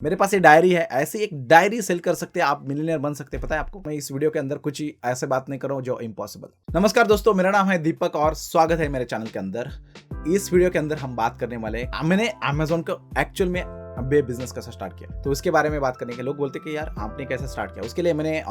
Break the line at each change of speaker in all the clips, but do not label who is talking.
मेरे पास ये डायरी है, ऐसी एक डायरी सेल कर सकते हैं आप, मिलियनेयर बन सकते हैं। पता है आपको, मैं इस वीडियो के अंदर कुछ ही ऐसे बात नहीं कर रहा हूँ जो इम्पॉसिबल। नमस्कार दोस्तों, मेरा नाम है दीपक और स्वागत है मेरे चैनल के अंदर। इस वीडियो के अंदर हम बात करने वाले हैं, मैंने अमेजोन को एक्चुअल में बिजनेस कैसे स्टार्ट किया, तो उसके बारे में बात करने के लोग बोलते कि यार आपने कैसे स्टार्ट किया। उसके लिए मैंने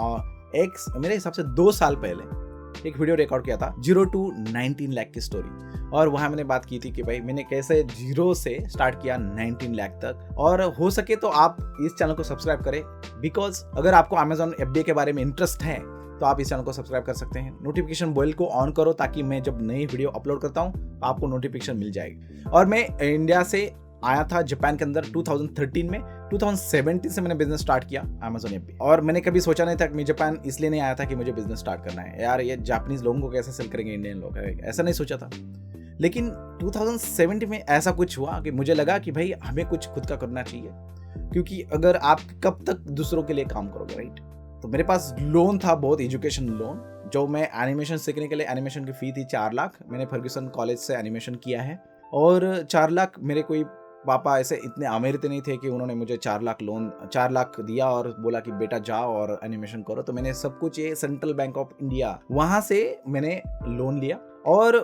मेरे हिसाब से 2 साल पहले एक वीडियो रिकॉर्ड किया था 0 to 19 लाख की स्टोरी, और वहां मैंने बात की थी कि भाई मैंने कैसे 0 से स्टार्ट किया 19 लाख तक। और हो सके तो आप इस चैनल को सब्सक्राइब करें, बिकॉज अगर आपको अमेजोन एफडीए के बारे में इंटरेस्ट है तो आप इस चैनल को सब्सक्राइब कर सकते हैं। नोटिफिकेशन बेल को ऑन करो ताकि मैं जब नई वीडियो अपलोड करता हूं तो आपको नोटिफिकेशन मिल जाएगी। और मैं इंडिया से आया था जापान के अंदर 2013 में। 2017 से मैंने बिजनेस स्टार्ट किया अमेजोन ऐप पे, और मैंने कभी सोचा नहीं था कि मैं जापान इसलिए नहीं आया था कि मुझे बिजनेस स्टार्ट करना है, यार ये जापानीज लोगों को कैसे सेल करेंगे इंडियन लोग, ऐसा नहीं सोचा था। लेकिन 2017 में ऐसा कुछ हुआ कि मुझे लगा कि भाई हमें कुछ खुद का करना चाहिए, क्योंकि अगर आप कब तक दूसरों के लिए काम करोगे, राइट। तो मेरे पास लोन था, बहुत एजुकेशन लोन, जो मैं एनिमेशन सीखने के लिए, एनिमेशन की फी थी 4 लाख। मैंने फर्ग्यूसन कॉलेज से एनिमेशन किया है, और 4 लाख मेरे कोई पापा ऐसे इतने अमीर नहीं थे कि उन्होंने मुझे 4 लाख दिया और बोला कि बेटा जाओ और एनिमेशन करो। तो मैंने सब कुछ ये सेंट्रल बैंक ऑफ इंडिया वहां से मैंने लोन लिया, और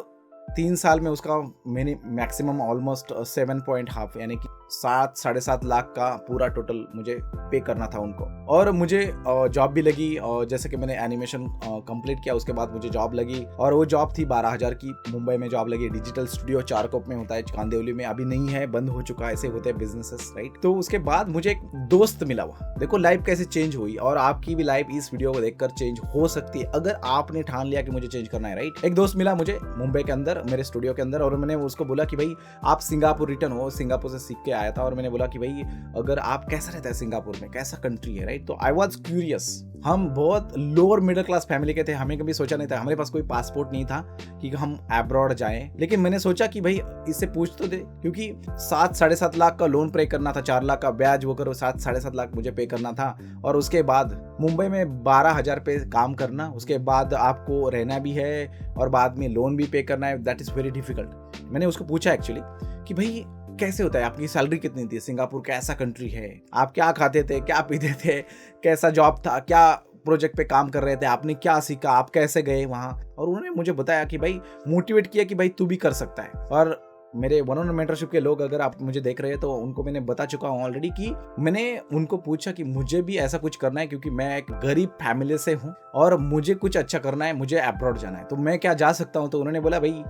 3 साल में उसका मैंने मैक्सिमम ऑलमोस्ट 7.5 यानी कि 7-7.5 लाख का पूरा टोटल मुझे पे करना था उनको। और मुझे जॉब भी लगी, और जैसे कि मैंने एनिमेशन कंप्लीट किया उसके बाद मुझे जॉब लगी, और वो जॉब थी 12,000 की। मुंबई में जॉब लगी, डिजिटल स्टूडियो चारकोप में होता है, कांदिवली में अभी नहीं है, बंद हो चुका है, ऐसे होते हैं बिजनेसेस, राइट। तो उसके बाद मुझे एक दोस्त मिला हुआ। देखो लाइफ कैसे चेंज हुई, और आपकी भी लाइफ इस वीडियो को देखकर चेंज हो सकती है अगर आपने ठान लिया कि मुझे चेंज करना है, राइट। एक दोस्त मिला मुझे मुंबई के अंदर, मेरे स्टूडियो के अंदर, और मैंने उसको बोला कि भाई आप सिंगापुर रिटर्न हो, सिंगापुर से सीख के आया था, और मैंने बोला कि भाई अगर आप कैसा रहता है सिंगापुर में, कैसा कंट्री है, राइट। तो आई वाज क्यूरियस। हम बहुत लोअर मिडिल क्लास फैमिली के थे, हमें कभी सोचा नहीं था, हमारे पास कोई पासपोर्ट नहीं था कि हम अब्रॉड जाएं। लेकिन मैंने सोचा कि भाई इससे पूछ तो दे, क्योंकि 7-7.5 लाख का लोन पे करना था, 4 लाख का ब्याज वो करो, 7-7.5 लाख मुझे पे करना था। और उसके बाद मुंबई में 12,000 पे काम करना, उसके बाद आपको रहना भी है और बाद में लोन भी पे करना है, दैट इज वेरी डिफिकल्ट। मैंने उसको पूछा एक्चुअली कि भाई कैसे होता है, आपकी सैलरी कितनी थी, सिंगापुर कैसा कंट्री है, आप क्या खाते थे, क्या पीते थे, कैसा जॉब था, क्या प्रोजेक्ट पे काम कर रहे थे, आपने क्या सीखा, आप कैसे गए वहाँ। और उन्होंने मुझे बताया कि भाई मोटिवेट किया कि भाई तू भी कर सकता है। और मेरे वन ऑन मेंटरशिप के लोग अगर आप मुझे देख रहे हैं तो उनको मैंने बता चुका हूँ ऑलरेडी कि मैंने उनको पूछा कि मुझे भी ऐसा कुछ करना है, क्योंकि मैं एक गरीब फैमिली से हूँ और मुझे कुछ अच्छा करना है, मुझे अब्रॉड जाना है, तो मैं क्या जा सकता हूँ। तो उन्होंने बोला भाई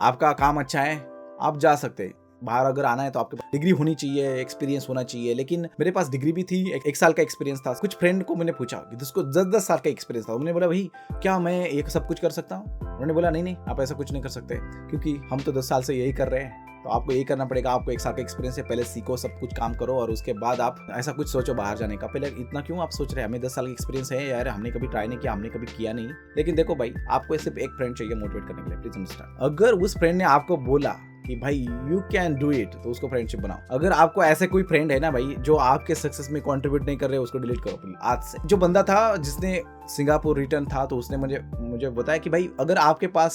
आपका काम अच्छा है, आप जा सकते हैं, बाहर अगर आना है तो आपके डिग्री होनी चाहिए, एक्सपीरियंस होना चाहिए। लेकिन मेरे पास डिग्री भी थी, 1 साल का एक्सपीरियंस था। कुछ फ्रेंड को मैंने पूछा जिसको 10-10 साल का एक्सपीरियंस था, उन्होंने बोला भाई क्या मैं ये सब कुछ कर सकता हूँ। उन्होंने बोला नहीं आप ऐसा कुछ नहीं कर सकते, क्योंकि हम तो 10 साल से यही कर रहे हैं, तो आपको यही करना पड़ेगा। आपको 1 साल का एक्सपीरियंस है, पहले सीखो, सब कुछ काम करो, और उसके बाद आप ऐसा कुछ सोचो बाहर जाने का। पहले इतना क्यों आप सोच रहे हैं, हमें 10 साल का एक्सपीरियंस है यार, हमने कभी ट्राई नहीं किया, हमने कभी किया नहीं। लेकिन देखो भाई, आपको सिर्फ एक फ्रेंड चाहिए मोटिवेट करने के लिए, प्लीज अंडरस्टैंड। अगर उस फ्रेंड ने आपको बोला कि भाई यू कैन डू इट, तो उसको फ्रेंडशिप बनाओ। अगर आपको ऐसे कोई फ्रेंड है ना भाई जो आपके सक्सेस में कंट्रीब्यूट नहीं कर रहे, उसको डिलीट करो प्लीज आज से। जो बंदा था जिसने सिंगापुर रिटर्न था, तो उसने मुझे बताया कि भाई अगर आपके पास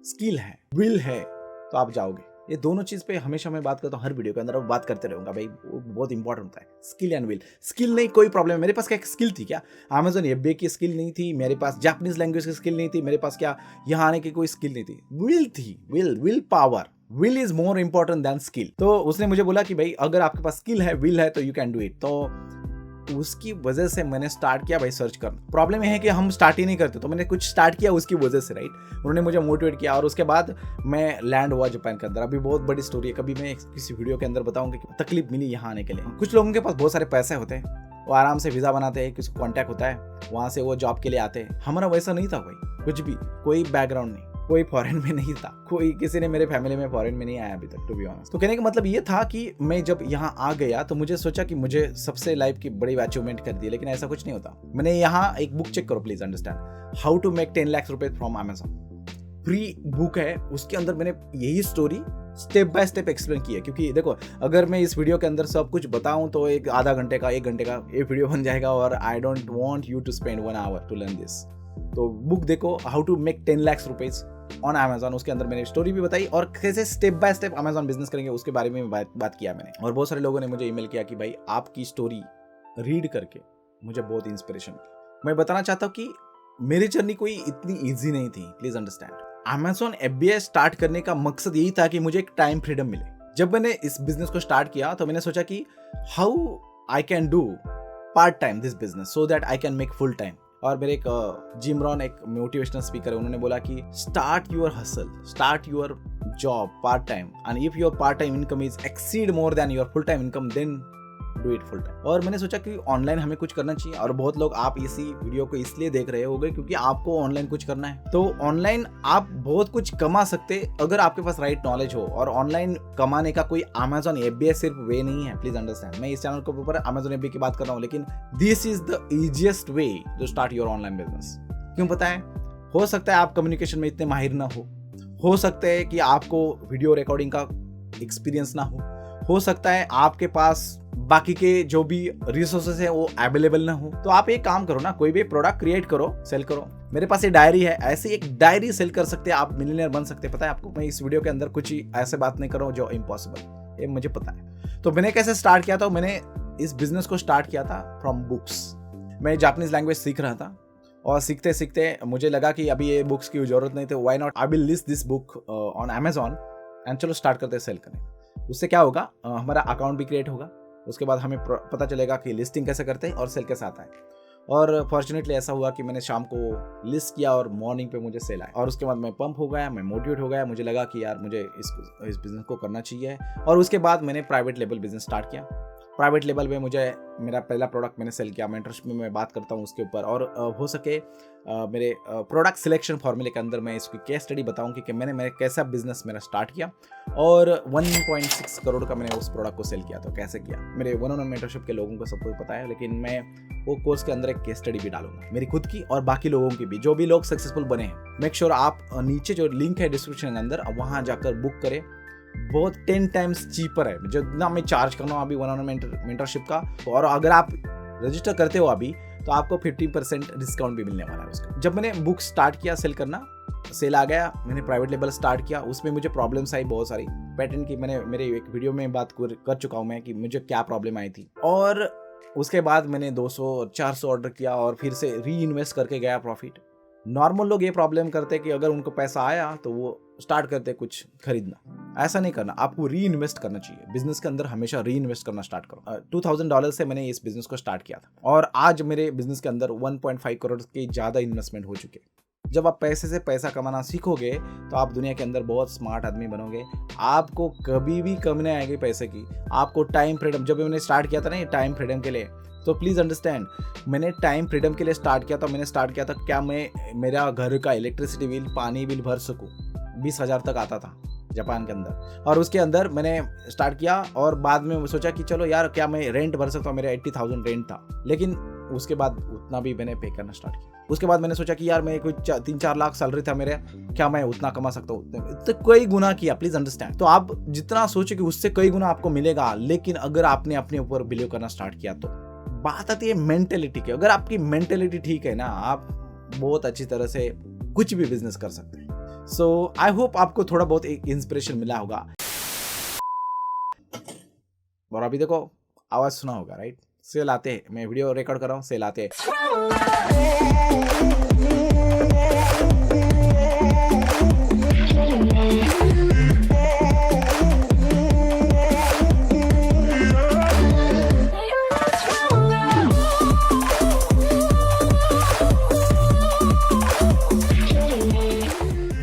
स्किल है, विल है, तो आप जाओगे। ये दोनों चीज पे हमेशा मैं बात करता हूँ, हर वीडियो के अंदर और बात करते रहूंगा भाई, वो बहुत इंपॉर्टेंट होता है, स्किल एंड विल। स्किल नहीं कोई प्रॉब्लम है, मेरे पास क्या स्किल थी, क्या अमेजोन एफबीए की स्किल नहीं थी, मेरे पास जापानीज लैंग्वेज की स्किल नहीं थी, मेरे पास क्या यहाँ आने की कोई स्किल नहीं थी, विल थी, will power. Will is more important than skill. तो उसने मुझे बोला कि भाई अगर आपके पास स्किल है, विल है, तो यू कैन डू इट। तो उसकी वजह से मैंने स्टार्ट किया भाई सर्च करना। प्रॉब्लम यह है कि हम स्टार्ट ही नहीं करते, तो मैंने कुछ स्टार्ट किया उसकी वजह से, राइट। उन्होंने मुझे मोटिवेट किया, और उसके बाद मैं लैंड हुआ जापान के अंदर। अभी बहुत बड़ी स्टोरी है, कभी मैं किसी वीडियो के अंदर बताऊंगा कि तकलीफ मिली यहाँ आने के लिए। कुछ लोगों के पास बहुत सारे पैसे होते हैं, वो आराम से वीजा बनाते हैं, किसी को कॉन्टैक्ट होता है, वहां से वो जॉब के लिए आते हैं। हमारा वैसा नहीं था भाई, कुछ भी, कोई बैकग्राउंड नहीं, कोई फॉरेन में नहीं था, कोई किसी ने मेरे फैमिली में फॉरेन में नहीं आया अभी तक, टू बी ऑनेस्ट। तो कहने का मतलब ये था कि मैं जब यहाँ आ गया तो मुझे सोचा कि मुझे सबसे लाइफ की बड़ी अचीवमेंट कर दी, लेकिन ऐसा कुछ नहीं होता। मैंने यहाँ एक बुक चेक करो please understand, how to make 10 lakh रुपए फ्रॉम अमेजोन। फ्री बुक है, उसके अंदर मैंने यही story step by step explain की है। क्योंकि देखो अगर मैं इस वीडियो के अंदर सब कुछ बताऊं तो एक आधा घंटे का, 1 घंटे का ये वीडियो बन जाएगा, और I don't want you to spend 1 hour to learn this. तो बुक देखो, how to make 10 lakh rupees on Amazon, उसके अंदर मैंने स्टोरी भी बताई और कैसे step by step Amazon business करेंगे उसके बारे में बात किया मैंने। और बहुत सारे लोगों ने मुझे ईमेल किया कि भाई आपकी स्टोरी रीड करके मुझे बहुत इंस्पिरेशन मिली। मैं बताना चाहता हूँ कि मेरी जर्नी कोई इतनी ईजी नहीं थी, please understand. Amazon FBA start करने का मकसद यही था कि मुझे एक टाइम फ्रीडम मिले। जब मैंने इस बिजनेस को स्टार्ट किया तो मैंने सोचा कि how I can do part time this business so that I can make full time. और मेरे एक जिम रॉन, एक मोटिवेशनल स्पीकर है, उन्होंने बोला कि start your hustle, start your job part time, and if your part time income is exceed more than your full time income then do it full time. और मैंने सोचा कि online हमें कुछ करना चाहिए। और बहुत लोग आप इसी वीडियो को इसलिए देख रहे होंगे क्योंकि आपको ऑनलाइन कुछ करना है। तो ऑनलाइन आप बहुत कुछ कमा सकते अगर आपके पास राइट नॉलेज हो। और ऑनलाइन कमाने का कोई अमेजॉन FBA सिर्फ वे नहीं है, प्लीज अंडरस्टैंड। मैं इस चैनल के ऊपर अमेजॉन FBA की बात कर रहा हूँ, लेकिन this is the easiest way to start your online business. क्यों पता है? हो सकता है आप कम्युनिकेशन में इतने माहिर ना हो सकता है कि आपको वीडियो रिकॉर्डिंग का एक्सपीरियंस ना हो सकता है आपके पास बाकी के जो भी रिसोर्सेस है वो अवेलेबल ना हो। तो आप एक काम करो ना, कोई भी प्रोडक्ट क्रिएट करो, सेल करो। मेरे पास ये डायरी है, ऐसी एक डायरी सेल कर सकते हैं आप, मिलियनेयर बन सकते हैं। पता है आपको, मैं इस वीडियो के अंदर कुछ ही ऐसे बात नहीं कर रहा हूँ जो इम्पॉसिबल, ये मुझे पता है। तो मैंने कैसे स्टार्ट किया था? मैंने इस बिजनेस को स्टार्ट किया था फ्रॉम बुक्स। मैं जापानीज लैंग्वेज सीख रहा था और सीखते सीखते मुझे लगा कि अभी ये बुक्स की जरूरत नहीं थी, why not I will list this book on Amazon and चलो स्टार्ट करते सेल करने। उससे क्या होगा, हमारा अकाउंट भी क्रिएट होगा, उसके बाद हमें पता चलेगा कि लिस्टिंग कैसे करते हैं और सेल कैसे आता है। और फॉर्चुनेटली ऐसा हुआ कि मैंने शाम को लिस्ट किया और मॉर्निंग पे मुझे सेल आया। और उसके बाद मैं पंप हो गया, मैं मोटिवेट हो गया, मुझे लगा कि यार मुझे इस बिजनेस को करना चाहिए। और उसके बाद मैंने प्राइवेट लेवल बिजनेस स्टार्ट किया। प्राइवेट लेवल में मुझे मेरा पहला प्रोडक्ट मैंने सेल किया। मेंटरशिप में मैं बात करता हूँ उसके ऊपर। और हो सके मेरे प्रोडक्ट सिलेक्शन फॉर्मूले के अंदर मैं इसकी केस स्टडी बताऊंगी कि मैंने कैसा बिजनेस मेरा स्टार्ट किया और 1.6 करोड़ का मैंने उस प्रोडक्ट को सेल किया। तो कैसे किया, मेरे 1-on-1 मेंटरशिप के लोगों को सबको पता है, लेकिन मैं वो कोर्स के अंदर एक केस स्टडी भी डालूंगा, मेरी खुद की और बाकी लोगों की भी, जो भी लोग सक्सेसफुल बने हैं। मेक श्योर आप नीचे जो लिंक है डिस्क्रिप्शन के अंदर, वहां जाकर बुक करें। बहुत 10 टाइम्स चीपर है जितना मैं चार्ज कर रहा हूँ अभी 1-on-1 मेंटरशिप का। और अगर आप रजिस्टर करते हो अभी तो आपको 50% डिस्काउंट भी मिलने वाला है उसका। जब मैंने बुक स्टार्ट किया सेल करना, सेल आ गया, मैंने प्राइवेट लेवल स्टार्ट किया। उसमें मुझे प्रॉब्लम्स आई बहुत सारी पैटर्न की। मैंने मेरे एक वीडियो में बात कर चुका हूँ मैं कि मुझे क्या प्रॉब्लम आई थी। और उसके बाद मैंने 200 और 400 ऑर्डर किया और फिर से री इन्वेस्ट करके गया प्रॉफिट। नॉर्मल लोग ये प्रॉब्लम करते कि अगर उनको पैसा आया तो वो स्टार्ट करते कुछ खरीदना। ऐसा नहीं करना, आपको री इन्वेस्ट करना चाहिए। बिजनेस के अंदर हमेशा री इन्वेस्ट करना स्टार्ट करो। $2000 से मैंने इस बिजनेस को स्टार्ट किया था और आज मेरे बिजनेस के अंदर 1.5 करोड़ के ज़्यादा इन्वेस्टमेंट हो चुके। जब आप पैसे से पैसा कमाना सीखोगे तो आप दुनिया के अंदर बहुत स्मार्ट आदमी बनोगे। आपको कभी भी कमी नहीं आएगी पैसे की। आपको टाइम फ्रीडम, जब मैंने स्टार्ट किया था ना ये टाइम फ्रीडम के लिए, तो प्लीज़ अंडरस्टैंड, मैंने टाइम फ्रीडम के लिए स्टार्ट किया था। मैंने स्टार्ट किया था क्या मैं मेरा घर का इलेक्ट्रिसिटी बिल, पानी बिल भर सकूं। 20,000 तक आता था जापान के अंदर। और उसके अंदर मैंने स्टार्ट किया और बाद में सोचा कि चलो यार क्या मैं रेंट भर सकता हूँ। मेरा 80,000 रेंट था, लेकिन उसके बाद उतना भी मैंने पे करना स्टार्ट किया। उसके बाद मैंने सोचा कि यार मैं कोई 3-4 लाख सैलरी था मेरे, क्या मैं उतना कमा सकता हूँ? तो कई गुना किया, प्लीज अंडरस्टैंड। तो आप जितना सोचे कि उससे कई गुना आपको मिलेगा, लेकिन अगर आपने अपने ऊपर बिलीव करना स्टार्ट किया तो बात आती है मेंटेलिटी की। अगर आपकी मेंटेलिटी ठीक है ना, आप बहुत अच्छी तरह से कुछ भी बिजनेस कर सकते हैं। सो आई होप आपको थोड़ा बहुत एक इंस्पिरेशन मिला होगा। और अभी देखो आवाज सुना होगा, राइट? सेल आते हैं, मैं वीडियो रिकॉर्ड कर रहा हूँ, सेल आते हैं।